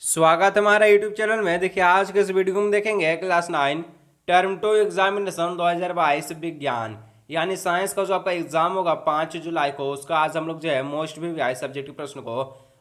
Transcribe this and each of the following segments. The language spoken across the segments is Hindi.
स्वागत है हमारा यूट्यूब चैनल में। देखिए आज के इस वीडियो में देखेंगे क्लास 9 टर्म 2 एग्जामिनेशन 2022 विज्ञान यानी साइंस का जो आपका एग्जाम होगा 5 जुलाई को, उसका आज हम लोग जो है मोस्ट भी आई सब्जेक्ट के प्रश्न को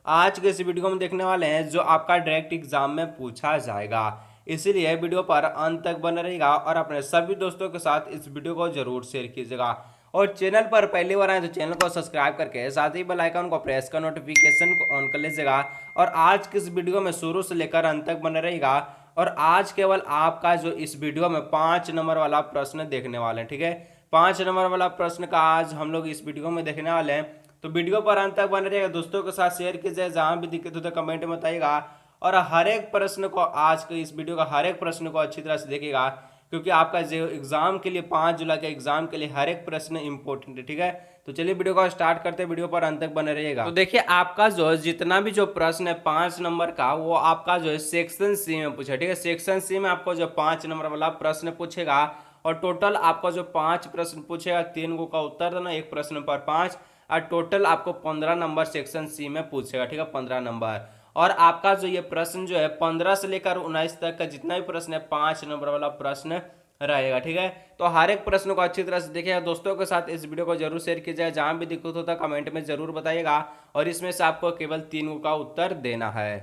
आज के इस वीडियो में देखने वाले हैं, जो आपका डायरेक्ट एग्जाम में पूछा जाएगा। इसीलिए वीडियो पर अंत तक बना रहेगा और अपने सभी दोस्तों के साथ इस वीडियो को जरूर शेयर कीजिएगा। और चैनल पर पहली बार आए तो चैनल को सब्सक्राइब करके साथ ही बेल आइकन को प्रेस कर नोटिफिकेशन को ऑन कर लीजिएगा। और आज के इस वीडियो में शुरू से लेकर अंत तक बने रहेगा। और आज केवल आपका जो इस वीडियो में 5 नंबर वाला प्रश्न देखने वाले हैं, ठीक है। 5 नंबर वाला प्रश्न का आज हम लोग इस वीडियो में देखने वाले हैं, तो वीडियो पर अंत तक बने रहेगा। दोस्तों के साथ शेयर कीजिए, जहां भी दिक्कत हो तो कमेंट में बताइएगा। और हर एक प्रश्न को, आज के इस वीडियो का हर एक प्रश्न को अच्छी तरह से देखिएगा, क्योंकि आपका जो एग्जाम के लिए 5 जुलाई के एग्जाम के लिए हर एक प्रश्न इंपॉर्टेंट है, ठीक है। तो चलिए वीडियो को स्टार्ट करते हैं, वीडियो पर अंत तक बने रहिएगा। तो देखिए आपका जो जितना भी जो प्रश्न है 5 नंबर का, वो आपका जो है सेक्शन सी में पूछा, ठीक है। सेक्शन सी में आपको जो 5 नंबर वाला प्रश्न पूछेगा और टोटल आपको जो 5 प्रश्न पूछेगा, 3 को का उत्तर देना, एक प्रश्न पर 5, और टोटल आपको 15 नंबर सेक्शन सी में पूछेगा, ठीक है, 15 नंबर। और आपका जो ये प्रश्न जो है 15 से लेकर 19 तक का जितना भी प्रश्न है 5 नंबर वाला प्रश्न रहेगा, ठीक है। तो हर एक प्रश्न को अच्छी तरह से देखिएगा। दोस्तों के साथ इस वीडियो को जरूर शेयर कीजिए, जहां भी दिक्कत होता है कमेंट में जरूर बताइएगा। और इसमें से आपको केवल 3 का उत्तर देना है।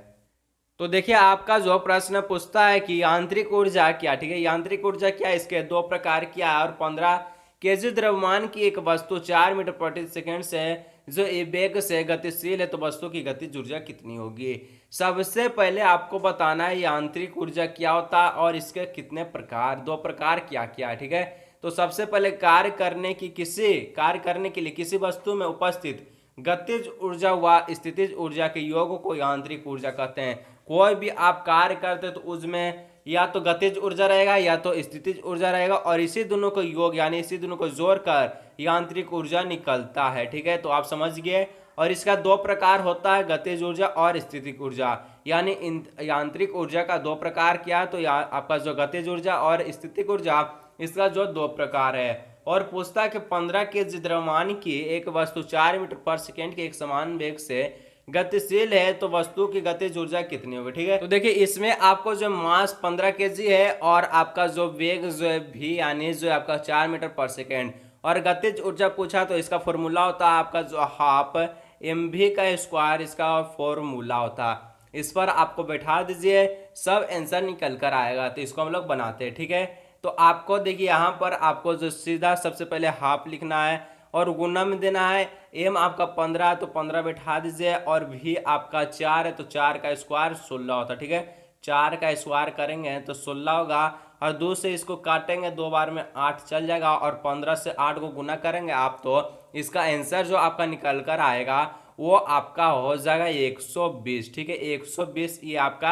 तो देखिए आपका जो प्रश्न पूछता है कि यांत्रिक ऊर्जा क्या, ठीक है। यांत्रिक ऊर्जा क्या है, इसके 2 प्रकार क्या है। और 15 केजी द्रव्यमान की एक वस्तु 4 मीटर प्रति सेकंड से जो वेग से गतिशील है, तो वस्तु की गतिज ऊर्जा कितनी होगी। सबसे पहले आपको बताना है यांत्रिक ऊर्जा क्या होता है और इसके कितने प्रकार, 2 प्रकार क्या क्या है, ठीक है। तो सबसे पहले कार्य करने के लिए किसी वस्तु में उपस्थित गतिज ऊर्जा व स्थितिज ऊर्जा के योग को यांत्रिक ऊर्जा कहते हैं। कोई भी आप कार्य करते तो उसमें या तो गतिज ऊर्जा रहेगा या तो स्थितिज ऊर्जा रहेगा, और इसी दोनों को योग यानी इसी दोनों को जोड़कर यांत्रिक ऊर्जा निकलता है, ठीक है। तो आप समझ गए। और इसका 2 प्रकार होता है, गतिज ऊर्जा और स्थितिज ऊर्जा। यानी यांत्रिक ऊर्जा का 2 प्रकार क्या, तो आपका जो गतिज ऊर्जा और स्थितिज ऊर्जा, इसका जो 2 प्रकार है। और पूछता है कि 15 के द्रव्यमान की एक वस्तु 4 मीटर पर सेकेंड के एक समान वेग से गतिशील है, तो वस्तु की गतिज ऊर्जा कितनी होगी, ठीक है। तो देखिए इसमें आपको जो मास 15 केजी है और आपका जो वेग जो है भी यानी जो आपका 4 मीटर पर सेकेंड, और गतिज ऊर्जा पूछा तो इसका फॉर्मूला होता है आपका जो हाफ mv का स्क्वायर, इसका फॉर्मूला होता है। इस पर आपको बैठा दीजिए, सब आंसर निकल कर आएगा। तो इसको हम लोग बनाते हैं, ठीक है। तो आपको देखिए यहाँ पर आपको जो सीधा सबसे पहले हाफ लिखना है और गुना में देना है। एम आपका 15 है तो 15 बैठा दीजिए, और भी आपका 4 है तो 4 का स्क्वायर 16 होता है, ठीक है। 4 का स्क्वायर करेंगे तो 16 होगा, और 2 से इसको काटेंगे 2 बार में 8 चल जाएगा, और 15 से 8 को गुना करेंगे आप, तो इसका आंसर जो आपका निकल कर आएगा वो आपका हो जाएगा 120, ठीक है। 120 ये आपका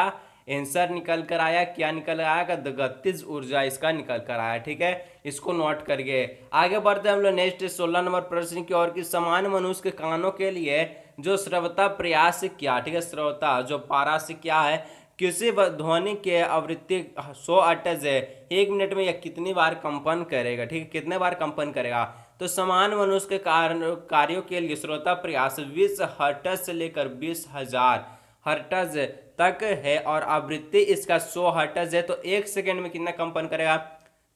आंसर निकल कर आया। क्या निकल आया, गतिज ऊर्जा इसका निकल कर आया, ठीक है। इसको नोट करिए। आगे बढ़ते हैं हम लोग नेक्स्ट 16 नंबर प्रश्न की ओर। की समान मनुष्य के कानों के लिए जो श्रव्यता प्रयास क्या, ठीक है। श्रव्यता जो पारास क्या है, किसी ध्वनि के आवृत्ति 100 हर्ट्ज है, 1 मिनट में यह कितनी बार कंपन करेगा, ठीक है। कितने बार कंपन करेगा। तो समान मनुष्य के कार्यों के लिए श्रोता प्रयास 20 हर्ट्ज से लेकर 20,000 हर्ट्ज तक है, और आवृत्ति इसका 100 हर्ट्ज है, तो 1 सेकेंड में कितना कंपन करेगा।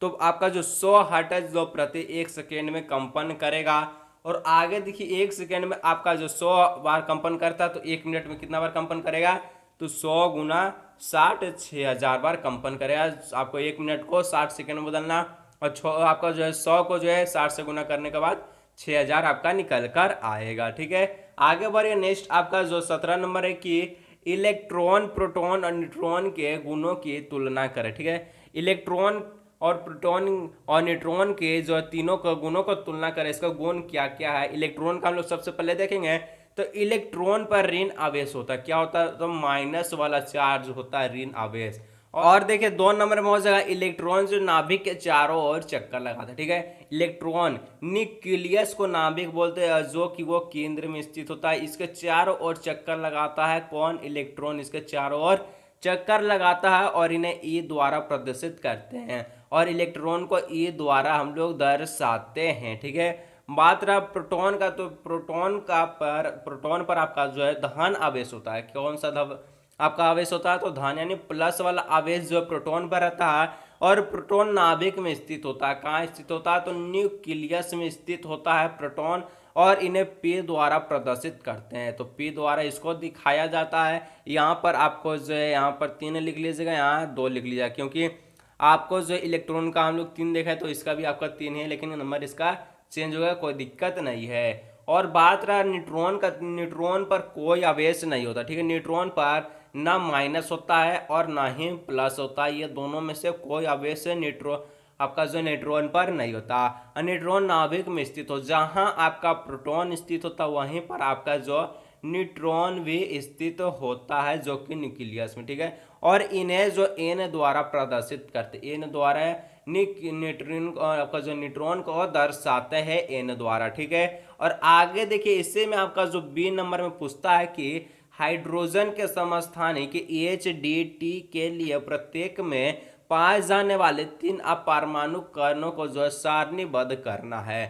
तो आपका जो 100 हर्ट्ज जो प्रति 1 सेकेंड में कंपन करेगा। और आगे देखिए 1 सेकेंड में आपका जो 100 बार कंपन करता है, तो 1 मिनट में कितना बार कंपन करेगा, तो 100 गुना 60 6,000 बार कंपन करेगा। आपको 1 मिनट को 60 सेकेंड में बदलना, और आपका जो है 100 को जो है 60 से गुना करने के बाद 6,000 आपका निकल कर आएगा, ठीक है। आगे बढ़िए नेक्स्ट आपका जो 17 नंबर है कि इलेक्ट्रॉन प्रोटॉन और न्यूट्रॉन के गुणों की तुलना करें, ठीक है। इलेक्ट्रॉन और प्रोटॉन और न्यूट्रॉन के जो तीनों का गुणों को तुलना करें, इसका गुण क्या क्या है। इलेक्ट्रॉन का हम लोग सबसे पहले देखेंगे, तो इलेक्ट्रॉन पर ऋण आवेश होता है, क्या होता है, तो माइनस वाला चार्ज होता है, ऋण आवेश। और देखिए 2 नंबर में हो जाएगा इलेक्ट्रॉन जो नाभिक के चारों ओर चक्कर लगाता है, ठीक है। इलेक्ट्रॉन न्यूक्लियस को नाभिक बोलते हैं, जो कि वो केंद्र में स्थित होता है, इसके चारों ओर चक्कर लगाता है। कौन, इलेक्ट्रॉन इसके चारों ओर चक्कर लगाता है, और इन्हें ई द्वारा प्रदर्शित करते हैं, और इलेक्ट्रॉन को ई द्वारा हम लोग दर्शाते हैं, ठीक है। बात रहा प्रोटॉन का, तो प्रोटॉन पर आपका जो है धन आवेश होता है। कौन सा आपका आवेश होता है तो धन यानी प्लस वाला आवेश जो प्रोटॉन पर रहता है और प्रोटॉन नाभिक में स्थित होता है। कहाँ स्थित होता है? तो न्यूक्लियस में स्थित होता है प्रोटॉन, और इन्हें पी द्वारा प्रदर्शित करते हैं। तो पी द्वारा इसको दिखाया जाता है। यहाँ पर आपको जो है यहाँ पर 3 लिख लीजिएगा, यहाँ 2 लिख लीजिएगा, क्योंकि आपको जो इलेक्ट्रॉन का हम लोग 3 देखा है तो इसका भी आपका 3 है, लेकिन नंबर इसका चेंज होगा, कोई दिक्कत नहीं है। और बात रहा न्यूट्रॉन का, न्यूट्रॉन पर कोई आवेश नहीं होता, ठीक है। न्यूट्रॉन पर ना माइनस होता है और ना ही प्लस होता है, ये दोनों में से कोई आवेश न्यूट्रॉन आपका जो न्यूट्रॉन पर नहीं होता। न्यूट्रॉन नाभिक में स्थित हो, जहां आपका प्रोटॉन स्थित होता वहीं पर आपका जो न्यूट्रॉन भी स्थित होता है, जो कि न्यूक्लियस में, ठीक है। और इन्हें जो एन द्वारा प्रदर्शित करते, एन द्वारा न्यूट्रॉन आपका जो न्यूट्रॉन को दर्शाते हैं एन द्वारा, ठीक है। और आगे देखिए इससे में आपका जो बी नंबर में पूछता है कि हाइड्रोजन के समस्थानिक HDT के लिए प्रत्येक में पाए जाने वाले 3 अपरमाणु कणों को जो है सारणीबद्ध करना है।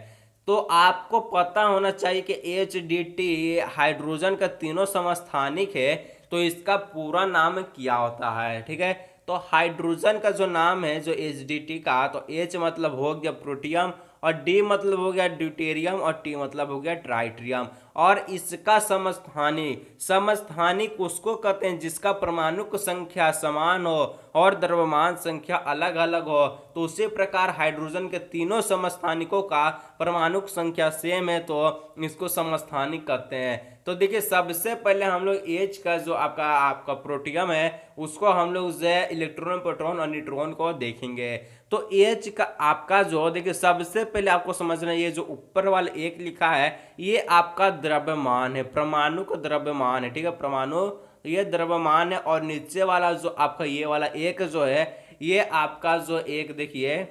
तो आपको पता होना चाहिए कि HDT हाइड्रोजन का तीनों समस्थानिक है, तो इसका पूरा नाम क्या होता है, ठीक है। तो हाइड्रोजन का जो नाम है जो HDT का, तो H मतलब हो गया प्रोटियम, और D मतलब हो गया ड्यूटेरियम, और T मतलब हो गया ट्राइट्रियम। और इसका समस्थानिक, समस्थानिक उसको कहते हैं जिसका परमाणु संख्या समान हो और द्रव्यमान संख्या अलग अलग हो। तो उसी प्रकार हाइड्रोजन के तीनों समस्थानिकों का परमाणु संख्या सेम है, तो इसको समस्थानिक कहते हैं। तो देखिए सबसे पहले हम लोग H का जो आपका प्रोटियम है उसको हम लोग जो है इलेक्ट्रॉन, प्रोटॉन और न्यूट्रॉन को देखेंगे। तो H का आपका जो देखिए सबसे पहले आपको समझना, ये जो ऊपर वाला एक लिखा है ये आपका द्रव्यमान है, परमाणु का द्रव्यमान है, ठीक है। परमाणु ये द्रव्यमान है, और नीचे वाला जो आपका ये वाला एक जो है ये आपका जो एक देखिए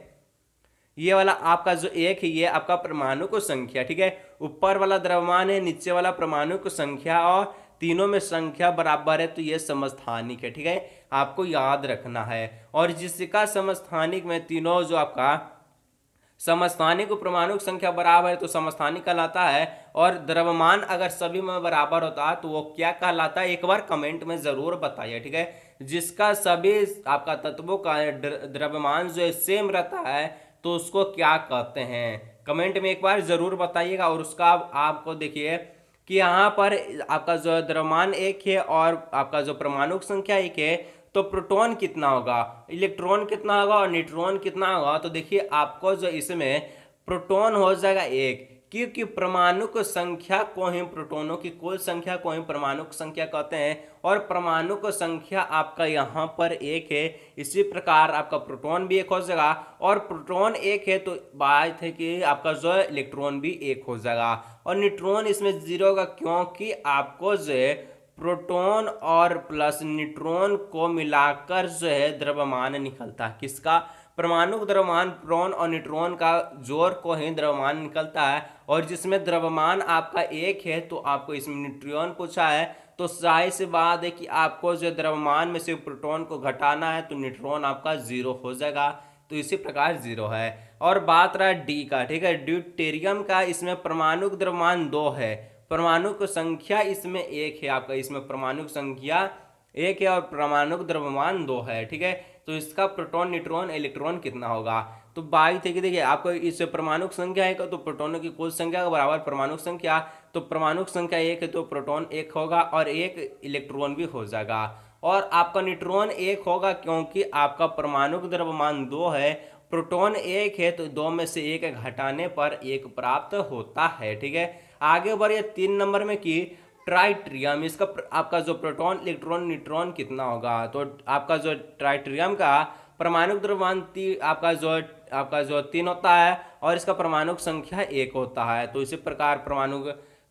ये वाला आपका जो एक है ये आपका परमाणु को संख्या, ठीक है। ऊपर वाला द्रव्यमान है, नीचे वाला परमाणु को संख्या, और तीनों में संख्या बराबर है, तो ये समस्थानिक है, ठीक है। आपको याद रखना है। और जिसका समस्थानिक में तीनों जो आपका समस्थानिक को परमाणु संख्या बराबर है तो समस्थानिक कहलाता है, और द्रव्यमान अगर सभी में बराबर होता है तो वो क्या कहलाता है, एक बार कमेंट में जरूर बताइए, ठीक है। जिसका सभी आपका तत्वों का द्रव्यमान जो है सेम रहता है तो उसको क्या कहते हैं, कमेंट में एक बार जरूर बताइएगा। और उसका आपको देखिए कि यहाँ पर आपका जो द्रव्यमान एक है और आपका जो परमाणु संख्या एक है, तो प्रोटॉन कितना होगा, इलेक्ट्रॉन कितना होगा और न्यूट्रॉन कितना होगा। तो देखिए आपको जो इसमें प्रोटॉन हो जाएगा एक, क्योंकि परमाणु की संख्या को ही प्रोटॉनों की कुल संख्या को ही परमाणु की संख्या कहते हैं, और परमाणु की संख्या आपका यहाँ पर एक है। इसी प्रकार आपका प्रोटॉन भी एक हो जाएगा, और प्रोटॉन एक है तो बात है कि आपका जो इलेक्ट्रॉन भी एक हो जाएगा, और न्यूट्रॉन इसमें 0 होगा, क्योंकि आपको जो है प्रोटॉन और प्लस न्यूट्रॉन को मिलाकर जो है द्रव्यमान निकलता है। किसका? परमाणु द्रव्यमान, प्रोटॉन और न्यूट्रॉन का जोड़ को ही द्रव्यमान निकलता है। और जिसमें द्रव्यमान आपका एक है तो आपको इसमें न्यूट्रॉन पूछा है, तो जाहिर सी बात है कि आपको जो द्रव्यमान में से प्रोटॉन को घटाना है तो न्यूट्रॉन आपका 0 हो जाएगा। तो इसी प्रकार 0 है। और बात रहा डी का, ठीक है, ड्यूटेरियम का, इसमें परमाणु द्रव्यमान 2 है, परमाणु की संख्या इसमें 1 है, आपका इसमें परमाणु की संख्या 1 है और परमाणु द्रव्यमान 2 है, ठीक है। तो इसका प्रोटॉन, न्यूट्रॉन, इलेक्ट्रॉन कितना होगा, तो बात है कि देखिए आपको इस परमाणु संख्या है तो प्रोटॉनों की कुल संख्या के बराबर परमाणु संख्या, तो परमाणु संख्या 1 है तो प्रोटॉन 1 होगा और 1 इलेक्ट्रॉन भी हो जाएगा। और आपका न्यूट्रॉन 1 होगा क्योंकि आपका परमाणु द्रव्यमान 2 है, प्रोटॉन 1 है तो 2 में से 1 घटाने पर 1 प्राप्त होता है, ठीक है। आगे बढ़िए 3 नंबर में कि ट्राइट्रियम, इसका आपका जो प्रोटॉन, इलेक्ट्रॉन, न्यूट्रॉन कितना होगा, तो आपका जो ट्राइट्रियम का परमाणु द्रव्यमान आपका जो 3 होता है और इसका परमाणु संख्या 1 होता है। तो इसी प्रकार परमाणु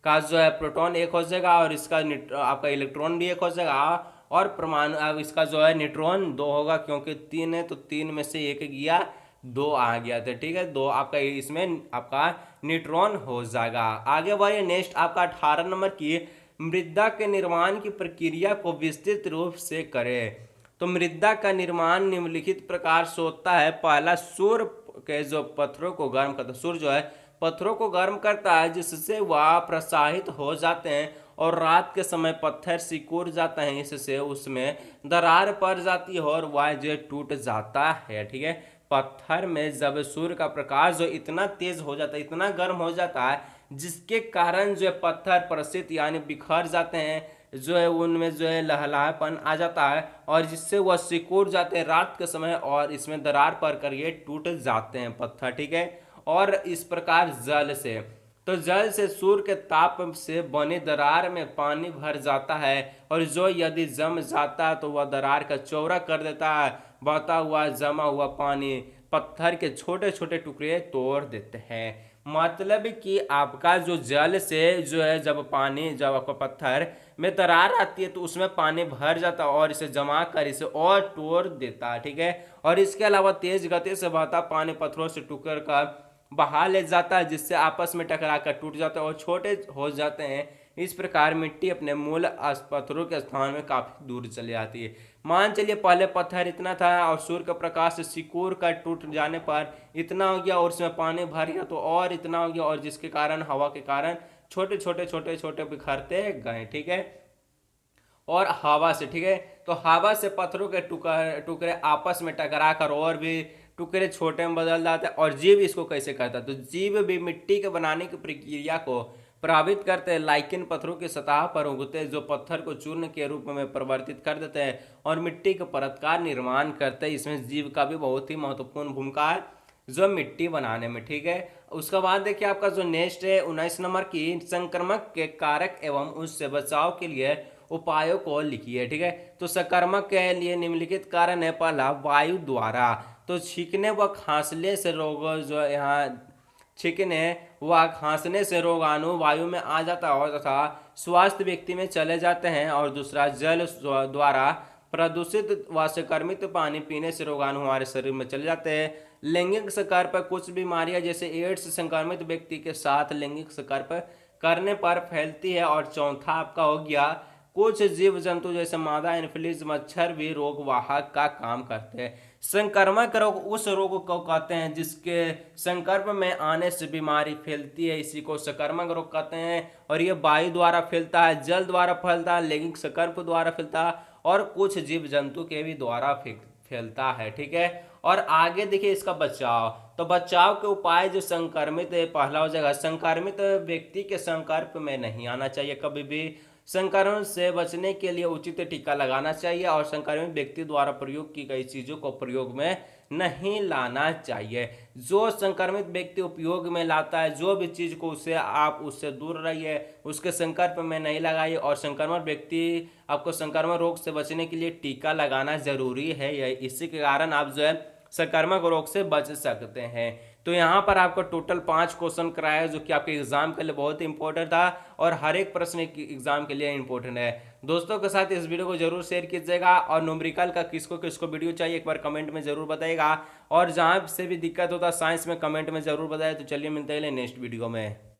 का जो है प्रोटॉन 1 हो जाएगा और इसका आपका इलेक्ट्रॉन भी 1 हो जाएगा, और परमाणु अब इसका जो है न्यूट्रॉन 2 होगा क्योंकि 3 है तो 3 में से 1 गया, 2 आ गया था, ठीक है। 2 आपका इसमें आपका न्यूट्रॉन हो जाएगा। आगे बढ़िए नेक्स्ट आपका 18 नंबर की मृदा के निर्माण की प्रक्रिया को विस्तृत रूप से करें। तो मृदा का निर्माण निम्नलिखित प्रकार से होता है। पहला, सूर्य के जो पत्थरों को गर्म करता है, सूर्य जो है पत्थरों को गर्म करता है जिससे वह प्रसाहित हो जाते हैं और रात के समय पत्थर सिकुड़ जाता है, इससे उसमें दरार पड़ जाती है और वह जो टूट जाता है। ठीक है, पत्थर में जब सूर्य का प्रकाश जो इतना तेज हो जाता है, इतना गर्म हो जाता है, जिसके कारण जो है पत्थर प्रसिद्ध यानी बिखर जाते हैं, जो है उनमें जो है लहलापन आ जाता है और जिससे वह सिकुड़ जाते हैं रात के समय और इसमें दरार पड़ कर ये टूट जाते हैं पत्थर। ठीक है, और इस प्रकार जल से, तो जल से सूर्य के ताप से बने दरार में पानी भर जाता है और जो यदि जम जाता है तो वह दरार का चौड़ा कर देता है। बहता हुआ जमा हुआ पानी पत्थर के छोटे छोटे टुकड़े तोड़ देते हैं। मतलब कि आपका जो जल से जो है जब पानी, जब आपका पत्थर में दरार आती है तो उसमें पानी भर जाता है और इसे जमा कर इसे और तोड़ देता है। ठीक है, और इसके अलावा तेज गति से बहता पानी पत्थरों से टुकड़ कर बहा ले जाता है, जिससे आपस में टकरा कर टूट जाते हैं और छोटे हो जाते हैं। इस प्रकार मिट्टी अपने मूल पत्थरों के स्थान में काफी दूर चली जाती है। मान चलिए पहले पत्थर इतना था और सूर्य का प्रकाश से सिकुड़ कर टूट जाने पर इतना हो गया और उसमें पानी भर गया तो और इतना हो गया, और जिसके कारण हवा के कारण छोटे छोटे छोटे छोटे बिखरते गए। ठीक है, और हवा से, ठीक है, तो हवा से पत्थरों के टुकड़े आपस में टकरा कर और भी टुकड़े छोटे में बदल जाते हैं। और जीव इसको कैसे करता है, तो जीव भी मिट्टी के बनाने की प्रक्रिया को प्रभावित करते हैं। लाइकेन पत्थरों की सतह पर उगते हैं जो पत्थर को चूर्ण के रूप में परिवर्तित कर देते हैं और मिट्टी के परत का निर्माण करते हैं। इसमें जीव का भी बहुत ही महत्वपूर्ण भूमिका है जो मिट्टी बनाने में। ठीक है, उसके बाद देखिए आपका जो नेक्स्ट है 19 नंबर की, संक्रमक के कारक एवं उससे बचाव के लिए उपायों को लिखिए। ठीक है, तो संक्रमक के लिए निम्नलिखित कारण है। पहला, वायु द्वारा, तो छींकने व खांसने से रोग, जो यहाँ छींकने व खांसने से रोगाणु वायु में आ जाता है और तथा स्वस्थ व्यक्ति में चले जाते हैं। और दूसरा, जल द्वारा प्रदूषित व संक्रमित पानी पीने से रोगाणु हमारे शरीर में चले जाते हैं। लैंगिक संपर्क पर कुछ बीमारियां जैसे एड्स संक्रमित व्यक्ति के साथ लैंगिक संपर्क करने पर फैलती है। और चौथा आपका हो गया, कुछ जीव जंतु जैसे मादा एनफिलीज मच्छर भी रोग वाहक का काम करते हैं। संक्रमक रोग उस रोग को कहते हैं जिसके संपर्क में आने से बीमारी फैलती है, इसी को संक्रमक रोग कहते हैं। और ये वायु द्वारा फैलता है, जल द्वारा फैलता है, लैंगिक संपर्क द्वारा फैलता है और कुछ जीव जंतु के भी द्वारा फैलता है। ठीक है, और आगे देखिए इसका बचाव, तो बचाव के उपाय जो संक्रमित है, पहला हो जाएगा संक्रमित व्यक्ति के संपर्क में नहीं आना चाहिए कभी भी। संक्रमण से बचने के लिए उचित टीका लगाना चाहिए और संक्रमित व्यक्ति द्वारा प्रयोग की गई चीजों को प्रयोग में नहीं लाना चाहिए। जो संक्रमित व्यक्ति उपयोग में लाता है जो भी चीज को, उससे आप उससे दूर रहिए, उसके संपर्क में नहीं लगाइए। और संक्रमण व्यक्ति, आपको संक्रमण रोग से बचने के लिए टीका लगाना जरूरी है, इसी के कारण आप जो है संक्रामक रोग से बच सकते हैं। तो यहाँ पर आपको टोटल 5 क्वेश्चन कराया जो कि आपके एग्जाम के लिए बहुत इंपॉर्टेंट था और हर एक प्रश्न एग्जाम के लिए इंपॉर्टेंट है। दोस्तों के साथ इस वीडियो को जरूर शेयर कीजिएगा और न्यूमेरिकल का किसको किसको वीडियो चाहिए एक बार कमेंट में जरूर बताइएगा। और जहाँ से भी दिक्कत होता है साइंस में कमेंट में जरूर बताइए। तो चलिए मिलते हैं नेक्स्ट वीडियो में।